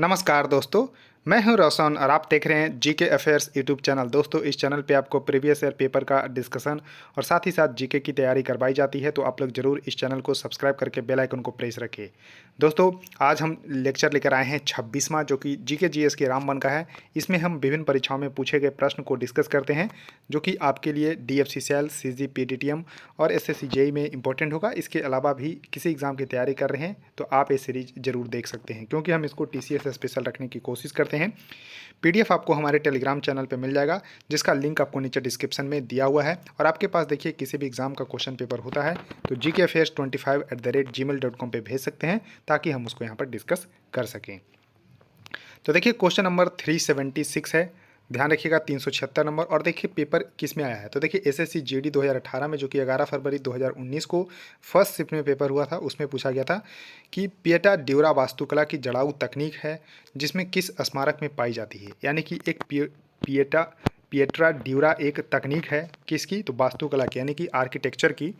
नमस्कार दोस्तों, मैं हूं रोशन और आप देख रहे हैं जीके अफेयर्स यूट्यूब चैनल। दोस्तों, इस चैनल पे आपको प्रीवियस ईयर पेपर का डिस्कशन और साथ ही साथ जीके की तैयारी करवाई जाती है, तो आप लोग जरूर इस चैनल को सब्सक्राइब करके बेल आइकन को प्रेस रखें। दोस्तों, आज हम लेक्चर लेकर आए हैं 26वां, जो कि जीके जीएस के रामबन का है। इसमें हम विभिन्न परीक्षाओं में पूछे गए प्रश्न को डिस्कस करते हैं, जो कि आपके लिए डीएफसीसीएल, सीजी, पीटीटीएम और एसएससी जेई में इंपॉर्टेंट होगा। इसके अलावा भी किसी एग्जाम की तैयारी कर रहे हैं तो आप ये सीरीज जरूर देख सकते हैं, क्योंकि हम इसको टीसीएस स्पेशल रखने की कोशिश करते हैं। पीडीएफ आपको हमारे टेलीग्राम चैनल पे मिल जाएगा, जिसका लिंक आपको नीचे डिस्क्रिप्शन में दिया हुआ है। और आपके पास देखिए किसी भी एग्जाम का क्वेश्चन पेपर होता है तो gkfairs25@gmail.com पे भेज सकते हैं, ताकि हम उसको यहाँ पर डिस्कस कर सकें। तो देखिए क्वेश्चन नंबर 376 है, ध्यान रखिएगा 376 नंबर। और देखिए पेपर किस में आया है, तो देखिए एसएससी जीडी 2018 में, जो कि 11 फरवरी 2019 को फर्स्ट शिफ्ट में पेपर हुआ था, उसमें पूछा गया था कि पिएटा ड्यूरा वास्तुकला की जड़ाऊ तकनीक है जिसमें किस स्मारक में पाई जाती है। यानी कि एक पिएट्रा ड्यूरा एक तकनीक है किसकी, तो वास्तुकला की, यानी कि आर्किटेक्चर की।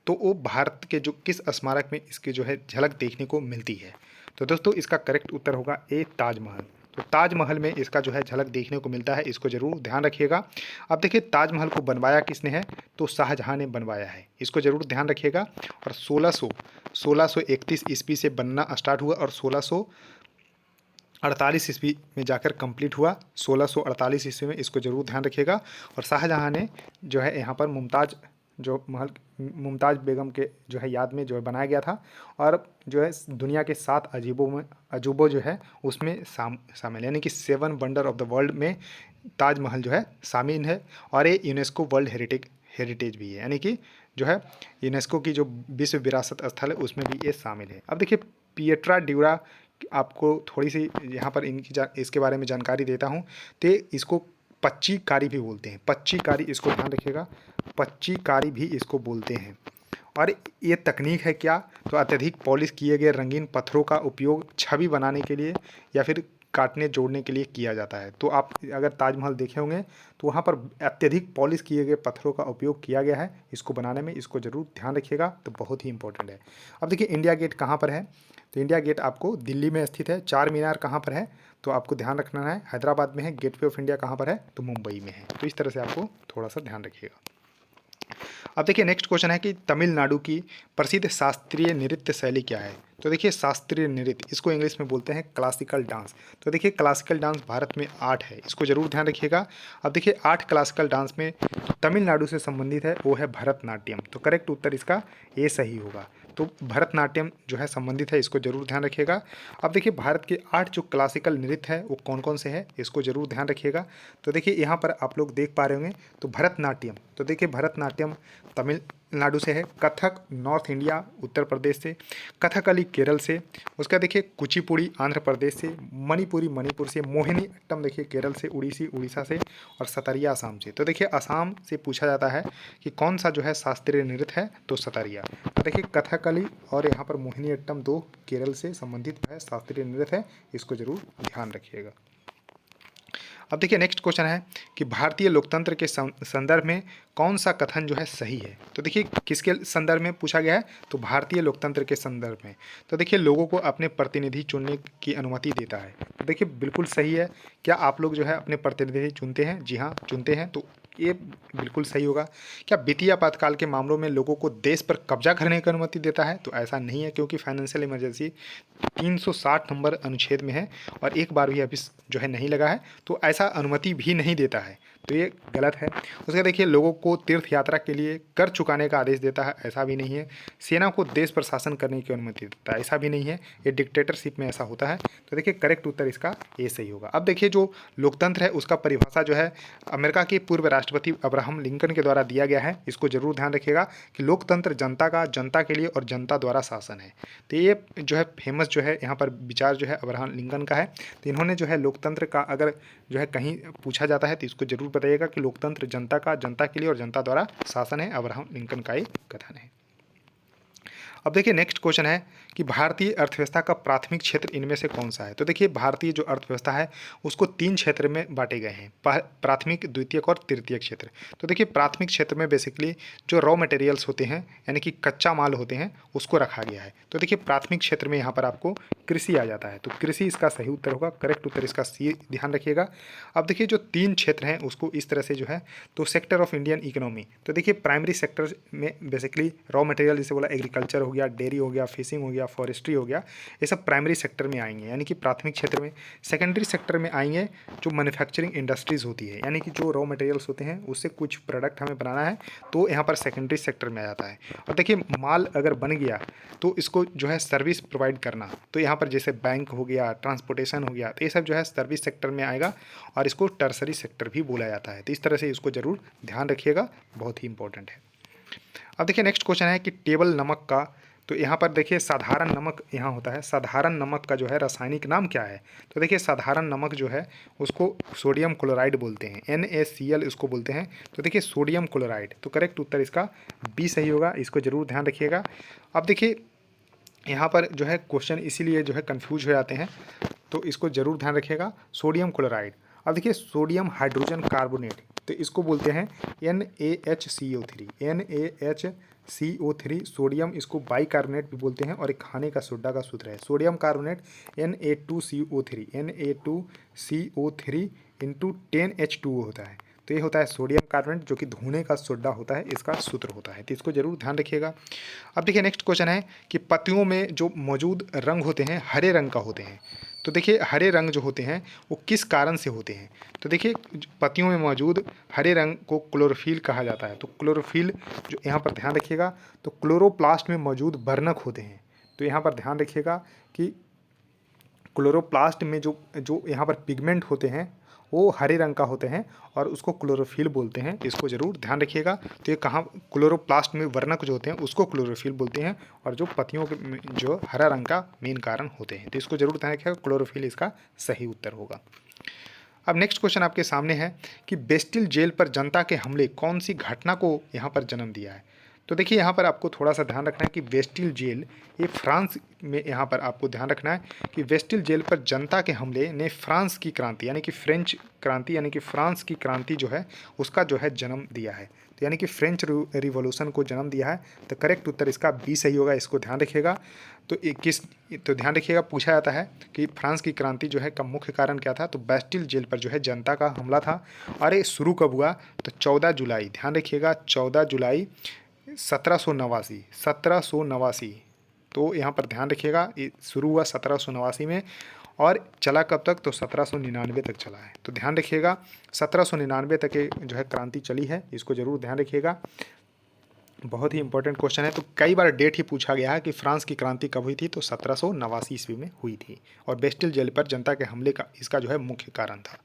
तो वो भारत के जो किस स्मारक में इसकी जो है झलक देखने को मिलती है। तो दोस्तों, इसका करेक्ट उत्तर होगा ए, ताजमहल। तो ताजमहल में इसका जो है झलक देखने को मिलता है, इसको जरूर ध्यान रखिएगा। अब देखिए ताजमहल को बनवाया किसने है, तो शाहजहां ने बनवाया है, इसको जरूर ध्यान रखिएगा। और 1631 ईस्वी से बनना स्टार्ट हुआ और 1648 ईस्वी में जाकर कंप्लीट हुआ। 1648 ईस्वी में, इसको जरूर ध्यान रखिएगा। और शाहजहां ने जो है यहाँ पर मुमताज़ बेगम के जो है याद में जो है बनाया गया था। और जो है दुनिया के 7 अजूबों जो है उसमें शामिल, यानी कि 7 वंडर ऑफ द वर्ल्ड में ताजमहल जो है शामिल है। और ये यूनेस्को वर्ल्ड हेरिटेज भी है, यानी कि जो है यूनेस्को की जो विश्व विरासत स्थल है उसमें भी ये शामिल है। अब देखिए पिएट्रा ड्यूरा, आपको थोड़ी सी यहाँ पर इसके बारे में जानकारी देता हूँ। तो इसको पच्चीकारी भी बोलते हैं, पच्चीकारी, इसको ध्यान रखिएगा, पच्चीकारी भी इसको बोलते हैं। और ये तकनीक है क्या, तो अत्यधिक पॉलिश किए गए रंगीन पत्थरों का उपयोग छवि बनाने के लिए या फिर काटने जोड़ने के लिए किया जाता है। तो आप अगर ताजमहल देखे होंगे तो वहाँ पर अत्यधिक पॉलिश किए गए पत्थरों का उपयोग किया गया है इसको बनाने में, इसको जरूर ध्यान रखिएगा, तो बहुत ही इंपॉर्टेंट है। अब देखिए इंडिया गेट कहाँ पर है, तो इंडिया गेट आपको दिल्ली में स्थित है। चार मीनार कहाँ पर है, तो आपको ध्यान रखना है हैदराबाद में है। गेटवे ऑफ इंडिया कहाँ पर है, तो मुंबई में है। तो इस तरह से आपको थोड़ा सा ध्यान रखिएगा। अब देखिए नेक्स्ट क्वेश्चन है कि तमिलनाडु की प्रसिद्ध शास्त्रीय नृत्य शैली क्या है। तो देखिए शास्त्रीय नृत्य, इसको इंग्लिश में बोलते हैं क्लासिकल डांस। तो देखिए क्लासिकल डांस भारत में 8 है, इसको जरूर ध्यान रखिएगा। अब देखिए 8 क्लासिकल डांस में तमिलनाडु से संबंधित है वो है भरतनाट्यम। तो करेक्ट उत्तर इसका ए सही होगा। तो भरतनाट्यम जो है संबंधित है, इसको जरूर ध्यान रखिएगा। अब देखिए भारत के 8 जो क्लासिकल नृत्य है वो कौन कौन से हैं, इसको जरूर ध्यान रखिएगा। तो देखिए यहाँ पर आप लोग देख पा रहे होंगे, तो भरतनाट्यम, तो देखिए भरतनाट्यम तमिलनाडु से है, कथक नॉर्थ इंडिया उत्तर प्रदेश से, कथकली केरल से, उसका देखिए कुचिपुड़ी आंध्र प्रदेश से, मणिपुरी मणिपुर से, मोहिनी अट्टम देखिए केरल से, उड़ीसी उड़ीसा से, और सतरिया असम से। तो देखिए असम से पूछा जाता है कि कौन सा जो है शास्त्रीय नृत्य है, तो सतरिया। तो देखिए कथकली और यहाँ पर मोहिनी अट्टम 2 केरल से संबंधित है शास्त्रीय नृत्य है, इसको जरूर ध्यान रखिएगा। अब देखिए नेक्स्ट क्वेश्चन है कि भारतीय लोकतंत्र के संदर्भ में कौन सा कथन जो है सही है। तो देखिए किसके संदर्भ में पूछा गया है, तो भारतीय लोकतंत्र के संदर्भ में। तो देखिए लोगों को अपने प्रतिनिधि चुनने की अनुमति देता है। तो देखिए बिल्कुल सही है। क्या आप लोग जो है अपने प्रतिनिधि चुनते हैं, जी हाँ चुनते हैं, तो ये बिल्कुल सही होगा। क्या वित्तीय आपातकाल के मामलों में लोगों को देश पर कब्जा करने की अनुमति देता है, तो ऐसा नहीं है, क्योंकि फाइनेंशियल इमरजेंसी 360 नंबर अनुच्छेद में है और एक बार भी अभी जो है नहीं लगा है, तो ऐसा अनुमति भी नहीं देता है, तो ये गलत है। उसका देखिए लोगों को तीर्थ यात्रा के लिए कर चुकाने का आदेश देता है, ऐसा भी नहीं है। सेना को देश पर शासन करने की अनुमति देता है, ऐसा भी नहीं है। ये डिक्टेटरशिप में ऐसा होता है। तो देखिए करेक्ट उत्तर इसका ये सही होगा। अब देखिए जो लोकतंत्र है उसका परिभाषा जो है अमेरिका के पूर्व राष्ट्रपति अब्राहम लिंकन के द्वारा दिया गया है, इसको जरूर ध्यान रखिएगा कि लोकतंत्र जनता का, जनता के लिए और जनता द्वारा शासन है। तो ये जो है फेमस जो है यहाँ पर विचार जो है अब्राहम लिंकन का है। तो इन्होंने जो है लोकतंत्र का अगर जो है कहीं पूछा जाता है तो इसको जरूर बताइएगा कि लोकतंत्र जनता का, जनता के लिए और जनता द्वारा शासन है, अब्राहम लिंकन का एक कथन है। अब देखिए नेक्स्ट क्वेश्चन है कि भारतीय अर्थव्यवस्था का प्राथमिक क्षेत्र इनमें से कौन सा है। तो देखिए भारतीय जो अर्थव्यवस्था है उसको 3 क्षेत्र में बांटे गए हैं, प्राथमिक, द्वितीयक और तृतीयक क्षेत्र। तो देखिए प्राथमिक क्षेत्र में बेसिकली जो रॉ मटेरियल्स होते हैं यानी कि कच्चा माल होते हैं उसको रखा गया है। तो देखिए प्राथमिक क्षेत्र में यहाँ पर आपको कृषि आ जाता है, तो कृषि इसका सही उत्तर होगा। करेक्ट उत्तर इसका सी, ध्यान रखिएगा। अब देखिए जो 3 क्षेत्र हैं उसको इस तरह से जो है, तो सेक्टर ऑफ इंडियन इकोनॉमी, तो देखिए प्राइमरी सेक्टर में बेसिकली रॉ मटेरियल जैसे बोला एग्रीकल्चर हो गया, डेयरी हो गया, फिशिंग हो गया, फॉरेस्ट्री हो गया, ये सब प्राइमरी सेक्टर में आएंगे यानी कि प्राथमिक क्षेत्र में। सेकेंडरी सेक्टर में आएंगे जो मैन्युफैक्चरिंग इंडस्ट्रीज होती है यानी कि जो रॉ मटेरियल्स होते हैं उससे कुछ प्रोडक्ट हमें बनाना है, तो यहाँ पर सेकेंडरी सेक्टर में आ जाता है। और देखिए माल अगर बन गया तो इसको जो है सर्विस प्रोवाइड करना, तो यहाँ पर जैसे बैंक हो गया, ट्रांसपोर्टेशन हो गया, तो ये सब जो है सर्विस सेक्टर में आएगा और इसको टर्सरी सेक्टर भी बोला जाता है। तो इस तरह से इसको जरूर ध्यान रखिएगा, बहुत ही इंपॉर्टेंट है। अब देखिए नेक्स्ट क्वेश्चन है कि टेबल नमक का, तो यहाँ पर देखिए साधारण नमक यहाँ होता है, साधारण नमक का जो है रासायनिक नाम क्या है। तो देखिए साधारण नमक जो है उसको सोडियम क्लोराइड बोलते हैं, NaCl इसको बोलते हैं। तो देखिए सोडियम क्लोराइड, तो करेक्ट उत्तर इसका बी सही होगा, इसको जरूर ध्यान रखिएगा। अब देखिए यहाँ पर जो है क्वेश्चन इसीलिए जो है कंफ्यूज हो जाते हैं, तो इसको जरूर ध्यान रखिएगा, सोडियम क्लोराइड। अब देखिए सोडियम हाइड्रोजन कार्बोनेट, तो इसको बोलते हैं NaHCO3, NaHCO3 सोडियम, इसको बाइकार्बोनेट भी बोलते हैं और एक खाने का सोडा का सूत्र है sodium carbonate Na2CO3, Na2CO3 into 10H2O होता है। तो ये होता है सोडियम कार्बोनेट जो कि धोने का सोडा होता है, इसका सूत्र होता है, तो इसको जरूर ध्यान रखिएगा। अब देखिए नेक्स्ट क्वेश्चन है कि पत्तियों में जो मौजूद रंग होते हैं हरे रंग का होते हैं। तो देखिए हरे रंग जो होते हैं वो किस कारण से होते हैं। तो देखिए पत्तियों में मौजूद हरे रंग को क्लोरोफिल कहा जाता है। तो क्लोरोफिल जो यहाँ पर ध्यान रखिएगा, तो क्लोरोप्लास्ट में मौजूद वर्णक होते हैं। तो यहाँ पर ध्यान रखिएगा कि क्लोरोप्लास्ट में जो जो यहाँ पर पिगमेंट होते हैं वो हरे रंग का होते हैं और उसको क्लोरोफिल बोलते हैं, इसको जरूर ध्यान रखिएगा। तो ये कहाँ, क्लोरोप्लास्ट में वर्णक जो होते हैं उसको क्लोरोफिल बोलते हैं और जो पत्तियों के जो हरा रंग का मेन कारण होते हैं, तो इसको जरूर ध्यान रखिएगा, क्लोरोफिल इसका सही उत्तर होगा। अब नेक्स्ट क्वेश्चन आपके सामने है कि बेस्टिल जेल पर जनता के हमले कौन सी घटना को यहाँ पर जन्म दिया है। तो देखिए यहाँ पर आपको थोड़ा सा ध्यान रखना है कि बेस्टिल जेल ये फ्रांस में, यहाँ पर आपको ध्यान रखना है कि बेस्टिल जेल पर जनता के हमले ने फ्रांस की क्रांति यानी कि फ्रेंच क्रांति यानी कि फ्रांस की क्रांति जो है उसका जो है जन्म दिया है, तो यानी कि फ्रेंच रिवॉल्यूशन को जन्म दिया है। तो करेक्ट उत्तर इसका बी सही होगा, इसको ध्यान रखिएगा। तो ध्यान रखिएगा, पूछा जाता है कि फ्रांस की क्रांति जो है का मुख्य कारण क्या था, तो बेस्टिल जेल पर जो है जनता का हमला था। और ये शुरू कब हुआ, तो 14 जुलाई, ध्यान रखिएगा 14 जुलाई 1789। तो यहाँ पर ध्यान रखिएगा ये शुरू हुआ 1789 में और चला कब तक, तो 1799 तक चला है। तो ध्यान रखिएगा 1799 तक ये जो है क्रांति चली है, इसको जरूर ध्यान रखिएगा, बहुत ही इंपॉर्टेंट क्वेश्चन है। तो कई बार डेट ही पूछा गया है कि फ्रांस की क्रांति कब हुई थी, तो 1789 ईस्वी में हुई थी और बेस्टिल जेल पर जनता के हमले का इसका जो है मुख्य कारण था।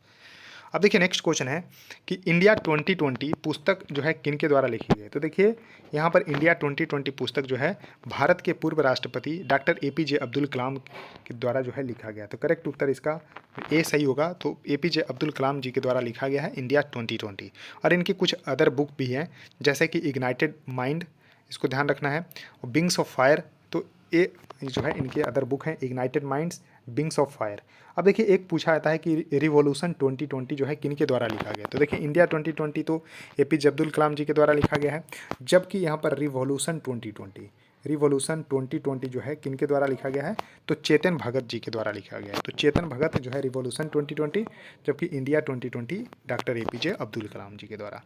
अब देखिए नेक्स्ट क्वेश्चन है कि इंडिया 2020 पुस्तक जो है किन के द्वारा लिखी गई। तो देखिए यहाँ पर इंडिया 2020 पुस्तक जो है भारत के पूर्व राष्ट्रपति डॉक्टर APJ अब्दुल कलाम के द्वारा जो है लिखा गया। तो करेक्ट उत्तर इसका ए सही होगा, तो APJ अब्दुल कलाम जी के द्वारा लिखा गया है इंडिया 2020। और इनकी कुछ अदर बुक भी हैं जैसे कि इग्नाइटेड माइंड, इसको ध्यान रखना है, और विंग्स ऑफ फायर, तो ये जो है इनके अदर बुक हैं, ignited minds, wings of fire. अब देखिए एक पूछा जाता है कि रिवॉल्यूशन 2020 जो है किन के द्वारा लिखा गया। तो देखिए इंडिया 2020 तो APJ अब्दुल कलाम जी के द्वारा लिखा गया है, जबकि यहाँ पर रिवॉल्यूशन 2020 जो है किन के द्वारा लिखा गया है, तो चेतन भगत जी के द्वारा लिखा गया है। तो चेतन भगत जो है रिवॉल्यूशन 2020, जबकि India 2020 doctor APJ Abdul Kalam जी के द्वारा।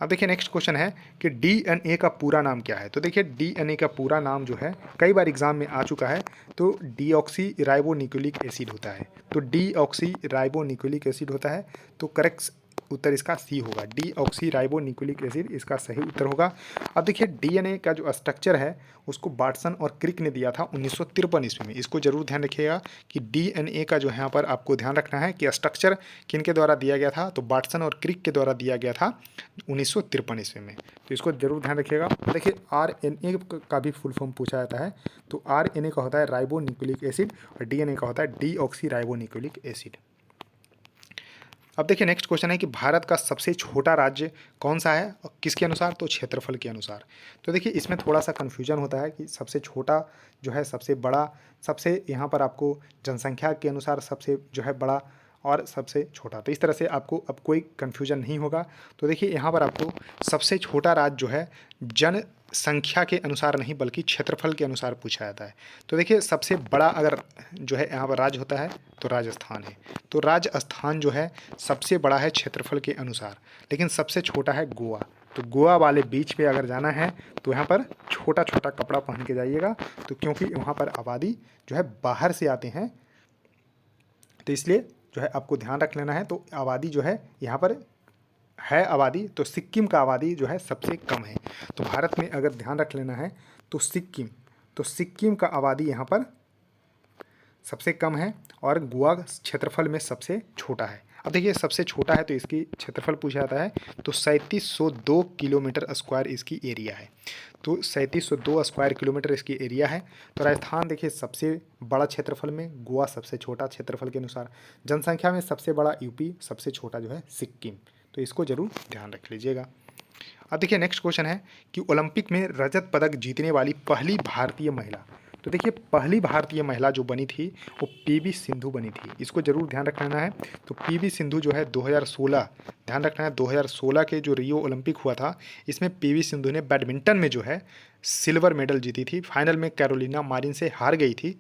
अब देखिए नेक्स्ट क्वेश्चन है कि DNA का पूरा नाम क्या है। तो देखिए DNA का पूरा नाम जो है कई बार एग्जाम में आ चुका है, तो डीऑक्सी राइबोन्यूक्लिक एसिड होता है। तो डीऑक्सी राइबोन्यूक्लिक एसिड होता है, तो करेक्ट उत्तर इसका सी होगा, डीऑक्सी राइबोन्यूक्लिक एसिड इसका सही उत्तर होगा। अब देखिए DNA का जो स्ट्रक्चर है उसको वाटसन और क्रिक ने दिया था 1953 ईस्वी में, इसको जरूर ध्यान रखिएगा कि DNA का जो है यहाँ पर आपको ध्यान रखना है कि स्ट्रक्चर किन के द्वारा दिया गया था, तो वाटसन और क्रिक के द्वारा दिया गया था 1953 ईस्वी में, तो इसको जरूर ध्यान रखिएगा। देखिए RNA का भी फुल फॉर्म पूछा जाता है, तो RNA का होता है राइबोन्यूक्लिक एसिड और DNA का होता है डीऑक्सी राइबोन्यूक्लिक एसिड। अब देखिए नेक्स्ट क्वेश्चन है कि भारत का सबसे छोटा राज्य कौन सा है और किसके अनुसार, तो क्षेत्रफल के अनुसार। तो देखिए इसमें थोड़ा सा कन्फ्यूजन होता है कि सबसे छोटा जो है सबसे बड़ा, सबसे यहाँ पर आपको जनसंख्या के अनुसार सबसे जो है बड़ा और सबसे छोटा, तो इस तरह से आपको अब कोई कन्फ्यूजन नहीं होगा। तो देखिए यहाँ पर आपको सबसे छोटा राज्य जो है जनसंख्या के अनुसार नहीं बल्कि क्षेत्रफल के अनुसार पूछा जाता है। तो देखिए सबसे बड़ा अगर जो है यहाँ पर राज्य होता है तो राजस्थान है। तो राजस्थान जो है सबसे बड़ा है क्षेत्रफल के अनुसार, लेकिन सबसे छोटा है गोवा। तो गोवा वाले बीच पे अगर जाना है तो यहाँ पर छोटा छोटा कपड़ा पहन के जाइएगा, तो क्योंकि वहाँ पर आबादी जो है बाहर से आते हैं, तो इसलिए जो है आपको ध्यान रख लेना है। तो आबादी जो है यहाँ पर है आबादी, तो सिक्किम का आबादी जो है सबसे कम है। तो भारत में अगर ध्यान रख लेना है तो सिक्किम का आबादी यहाँ पर सबसे कम है और गोवा क्षेत्रफल में सबसे छोटा है। अब देखिए सबसे छोटा है तो इसकी क्षेत्रफल पूछा जाता है, तो 3702 किलोमीटर स्क्वायर इसकी एरिया है। तो 3702 स्क्वायर किलोमीटर इसकी एरिया है। तो राजस्थान देखिए सबसे बड़ा क्षेत्रफल में, गोवा सबसे छोटा क्षेत्रफल के अनुसार, जनसंख्या में सबसे बड़ा यूपी, सबसे छोटा जो है सिक्किम। तो इसको जरूर ध्यान रख लीजिएगा। अब देखिए नेक्स्ट क्वेश्चन है कि ओलंपिक में रजत पदक जीतने वाली पहली भारतीय महिला। तो देखिए पहली भारतीय महिला जो बनी थी वो पीवी सिंधु बनी थी, इसको जरूर ध्यान रख लेना है। तो पीवी सिंधु जो है 2016, ध्यान रखना है 2016 के जो रियो ओलंपिक हुआ था, इसमें पीवी सिंधु ने बैडमिंटन में जो है सिल्वर मेडल जीती थी। फाइनल में कैरोलिना मारिन से हार गई थी,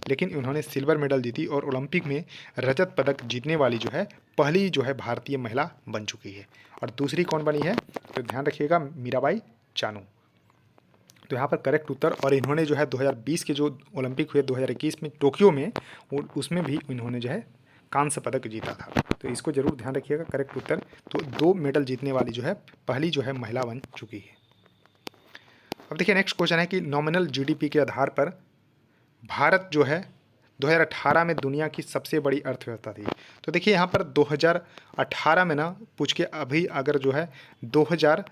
लेकिन उन्होंने सिल्वर मेडल जीती और ओलंपिक में रजत पदक जीतने वाली जो है पहली जो है भारतीय महिला बन चुकी है। और दूसरी कौन बनी है, तो ध्यान रखिएगा मीराबाई चानू। तो यहाँ पर करेक्ट उत्तर, और इन्होंने जो है 2020 के जो ओलंपिक हुए 2021 में टोक्यो में, उसमें भी इन्होंने जो है कांस्य पदक जीता था। तो इसको जरूर ध्यान रखिएगा, करेक्ट उत्तर। तो 2 मेडल जीतने वाली जो है पहली जो है महिला बन चुकी है। अब देखिए नेक्स्ट क्वेश्चन है कि नॉमिनल जीडीपी के आधार पर भारत जो है 2018 में दुनिया की सबसे बड़ी अर्थव्यवस्था थी। तो देखिए यहाँ पर 2018 में ना पूछ के अभी अगर जो है 2000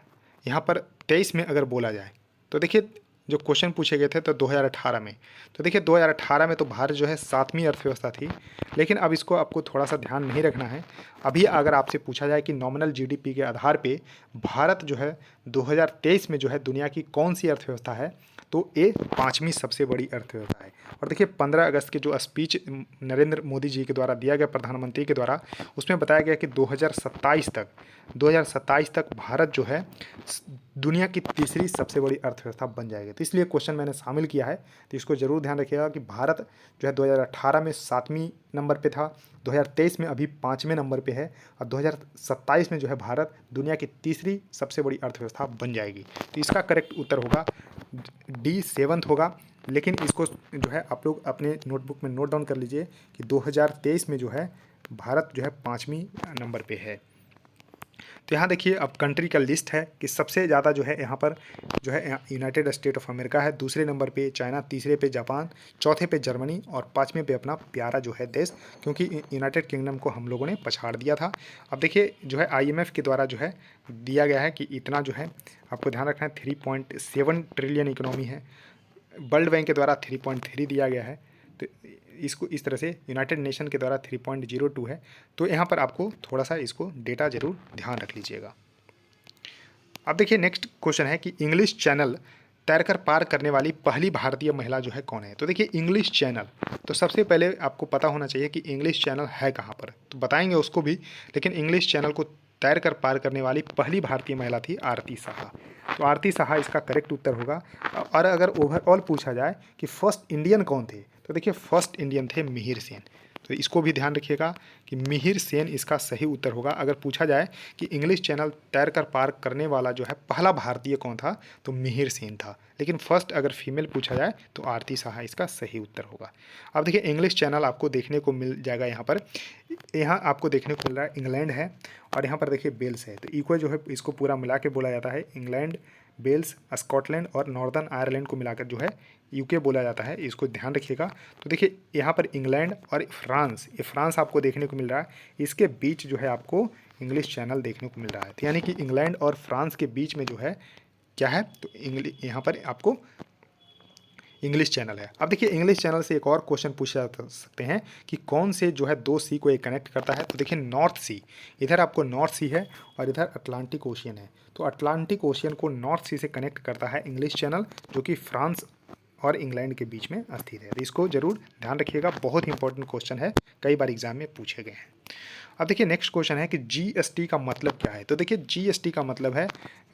यहाँ पर 23 में अगर बोला जाए, तो देखिए जो क्वेश्चन पूछे गए थे तो 2018 में, तो देखिए 2018 में तो भारत जो है 7वीं अर्थव्यवस्था थी। लेकिन अब इसको आपको थोड़ा सा ध्यान नहीं रखना है। अभी अगर आपसे पूछा जाए कि नॉमिनल जीडीपी के आधार पे भारत जो है 2023 में जो है दुनिया की कौन सी अर्थव्यवस्था है, तो ये 5वीं सबसे बड़ी अर्थव्यवस्था है। और देखिए 15 अगस्त के जो स्पीच नरेंद्र मोदी जी के द्वारा दिया गया, प्रधानमंत्री के द्वारा, उसमें बताया गया कि 2027 तक भारत जो है दुनिया की तीसरी सबसे बड़ी अर्थव्यवस्था बन जाएगी। तो इसलिए क्वेश्चन मैंने शामिल किया है। तो इसको जरूर ध्यान रखिएगा कि भारत जो है 2018 में 7वीं नंबर पे था, 2023 में अभी 5वें नंबर पे है, और 2027 में जो है भारत दुनिया की तीसरी सबसे बड़ी अर्थव्यवस्था बन जाएगी। तो इसका करेक्ट उत्तर होगा डी, 7th होगा। लेकिन इसको जो है आप लोग अपने नोटबुक में नोट डाउन कर लीजिए कि 2023 में जो है भारत जो है 5वीं नंबर पे है। तो यहाँ देखिए अब कंट्री का लिस्ट है कि सबसे ज़्यादा जो है यहाँ पर जो है यूनाइटेड स्टेट ऑफ अमेरिका है, दूसरे नंबर पे चाइना, तीसरे पे जापान, चौथे पे जर्मनी और 5वें पे अपना प्यारा जो है देश, क्योंकि यूनाइटेड किंगडम को हम लोगों ने पछाड़ दिया था। अब देखिए जो है IMF के द्वारा जो है दिया गया है कि इतना जो है आपको ध्यान रखना है 3.7 ट्रिलियन इकोनॉमी है। वर्ल्ड बैंक के द्वारा 3.3 दिया गया है। तो इसको इस तरह से यूनाइटेड नेशन के द्वारा 3.02 है। तो यहाँ पर आपको थोड़ा सा इसको डेटा जरूर ध्यान रख लीजिएगा। अब देखिए नेक्स्ट क्वेश्चन है कि इंग्लिश चैनल तैरकर पार करने वाली पहली भारतीय महिला जो है कौन है। तो देखिए इंग्लिश चैनल, तो सबसे पहले आपको पता होना चाहिए कि इंग्लिश चैनल है कहाँ पर, तो बताएंगे उसको भी। लेकिन इंग्लिश चैनल को तैरकर पार करने वाली पहली भारतीय महिला थी आरती साहा। तो आरती साहा इसका करेक्ट उत्तर होगा। और अगर ओवरऑल पूछा जाए कि फर्स्ट इंडियन कौन थे, तो देखिए फर्स्ट इंडियन थे मिहिर सेन। तो इसको भी ध्यान रखिएगा कि मिहिर सेन इसका सही उत्तर होगा। अगर पूछा जाए कि इंग्लिश चैनल तैरकर पार करने वाला जो है पहला भारतीय कौन था, तो मिहिर सेन था। लेकिन फर्स्ट अगर फीमेल पूछा जाए तो आरती साहा इसका सही उत्तर होगा। अब देखिए इंग्लिश चैनल आपको देखने को मिल जाएगा यहाँ पर, यहाँ आपको देखने को मिल रहा है इंग्लैंड है, और यहाँ पर देखिए वेल्स है। तो इक्वल जो है इसको पूरा मिला के बोला जाता है इंग्लैंड, वेल्स, स्कॉटलैंड और नॉर्दर्न आयरलैंड को मिलाकर जो है यूके बोला जाता है। इसको ध्यान रखिएगा। तो देखिए यहाँ पर इंग्लैंड और फ्रांस, ये फ्रांस आपको देखने को मिल रहा है, इसके बीच जो है आपको इंग्लिश चैनल देखने को मिल रहा है। तो यानी कि इंग्लैंड और फ्रांस के बीच में जो है क्या है, तो यहाँ पर आपको इंग्लिश चैनल है। अब देखिए इंग्लिश चैनल से एक और क्वेश्चन पूछा जा सकते हैं कि कौन से जो है दो सी को ये कनेक्ट करता है। तो देखिए नॉर्थ सी, इधर आपको नॉर्थ सी है और इधर अटलांटिक ओशियन है। तो अटलांटिक ओशियन को नॉर्थ सी से कनेक्ट करता है इंग्लिश चैनल, जो कि फ्रांस और इंग्लैंड के बीच में स्थित है। तो इसको जरूर ध्यान रखिएगा, बहुत ही इंपॉर्टेंट क्वेश्चन है, कई बार एग्जाम में पूछे गए हैं। अब देखिए नेक्स्ट क्वेश्चन है कि जीएसटी का मतलब क्या है। तो देखिए जीएसटी का मतलब है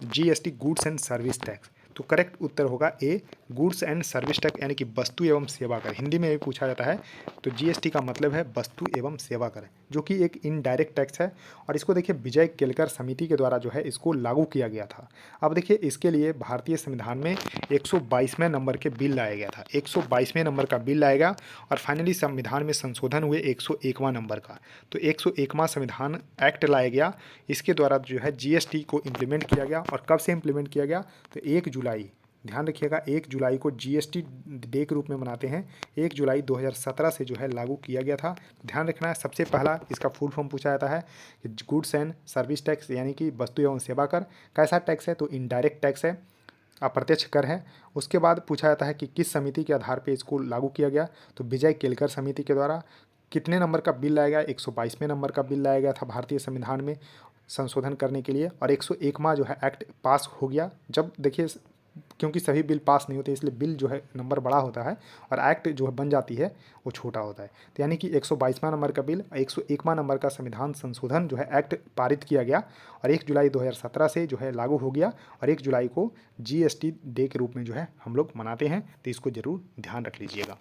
GST, goods and service tax. तो करेक्ट उत्तर होगा ए, गुड्स एंड सर्विस टैक्स, यानी कि वस्तु एवं सेवा कर। हिंदी में भी पूछा जाता है। तो जीएसटी का मतलब है वस्तु एवं सेवा कर, जो कि एक इनडायरेक्ट टैक्स है। और इसको देखिए विजय केलकर समिति के द्वारा जो है इसको लागू किया गया था। अब देखिए इसके लिए भारतीय संविधान में 122वें नंबर के बिल लाया गया था, 122वें नंबर का बिल लाया गया और फाइनली संविधान में संशोधन हुए 101वां नंबर का। तो 101वां संविधान एक्ट लाया गया, इसके द्वारा जो है जीएसटी को इम्प्लीमेंट किया गया। और कब से इम्प्लीमेंट किया गया? तो 1 जुलाई, ध्यान रखिएगा, 1 जुलाई को जीएसटी डे के रूप में मनाते हैं। 1 जुलाई 2017 से जो है लागू किया गया था। ध्यान रखना है, सबसे पहला इसका फुल फॉर्म पूछा जाता है कि गुड्स एंड सर्विस टैक्स, यानी कि वस्तु एवं सेवा कर। कैसा टैक्स है? तो इनडायरेक्ट टैक्स है, अप्रत्यक्ष कर है। उसके बाद पूछा जाता है कि किस समिति के आधार पर इसको लागू किया गया। तो विजय केलकर समिति के द्वारा। कितने नंबर का बिल लाया गया? 122वें नंबर का बिल लाया गया था भारतीय संविधान में संशोधन करने के लिए। और 101वां जो है एक्ट पास हो गया। जब देखिए, क्योंकि सभी बिल पास नहीं होते, इसलिए बिल जो है नंबर बड़ा होता है और एक्ट जो है बन जाती है वो छोटा होता है। तो यानी कि 122वां नंबर का बिल, 101वां नंबर का संविधान संशोधन जो है एक्ट पारित किया गया और 1 जुलाई 2017 से जो है लागू हो गया। और 1 जुलाई को जीएसटी डे के रूप में जो है हम लोग मनाते हैं। तो इसको ज़रूर ध्यान रख लीजिएगा।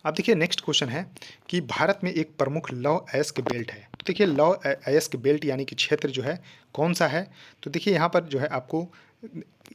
अब देखिए नेक्स्ट क्वेश्चन है कि भारत में एक प्रमुख लौह अयस्क बेल्ट है। तो देखिए लौह अयस्क बेल्ट यानी कि क्षेत्र जो है कौन सा है? तो देखिए यहाँ पर जो है आपको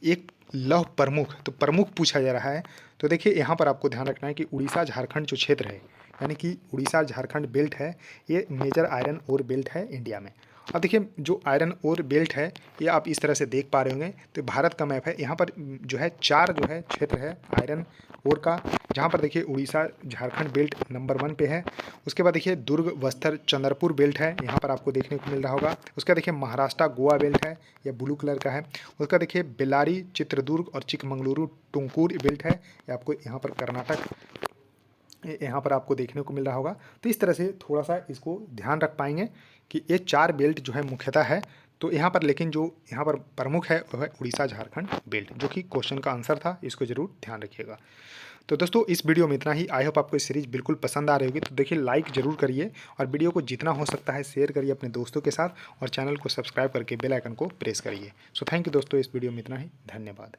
एक लौह प्रमुख, तो प्रमुख पूछा जा रहा है। तो देखिए यहाँ पर आपको ध्यान रखना है कि उड़ीसा झारखंड जो क्षेत्र है, यानी कि उड़ीसा झारखंड बेल्ट है, ये मेजर आयरन ओर बेल्ट है इंडिया में। अब देखिए जो आयरन ओर बेल्ट है ये आप इस तरह से देख पा रहे होंगे। तो भारत का मैप है, यहाँ पर जो है 4 जो है क्षेत्र है आयरन ओर का, जहाँ पर देखिए उड़ीसा झारखंड बेल्ट नंबर 1 पे है। उसके बाद देखिए दुर्ग बस्तर चंद्रपुर बेल्ट है, यहाँ पर आपको देखने को मिल रहा होगा। उसका देखिए महाराष्ट्र गोवा बेल्ट है, यह ब्लू कलर का है। उसका देखिए बेल्लारी चित्रदुर्ग और चिकमंगलुरु टुमकुर बेल्ट है, ये आपको यहाँ पर कर्नाटक यहाँ पर आपको देखने को मिल रहा होगा। तो इस तरह से थोड़ा सा इसको ध्यान रख पाएंगे कि ये 4 बेल्ट जो है मुख्यतः है। तो यहाँ पर लेकिन जो यहाँ पर प्रमुख है वह है उड़ीसा झारखंड बेल्ट, जो कि क्वेश्चन का आंसर था। इसको जरूर ध्यान रखिएगा। तो दोस्तों इस वीडियो में इतना ही। आई होप आपको इस सीरीज़ बिल्कुल पसंद आ रही होगी। तो देखिए लाइक जरूर करिए और वीडियो को जितना हो सकता है शेयर करिए अपने दोस्तों के साथ और चैनल को सब्सक्राइब करके बेल आइकन को प्रेस करिए। सो थैंक यू दोस्तों, इस वीडियो में इतना ही। धन्यवाद।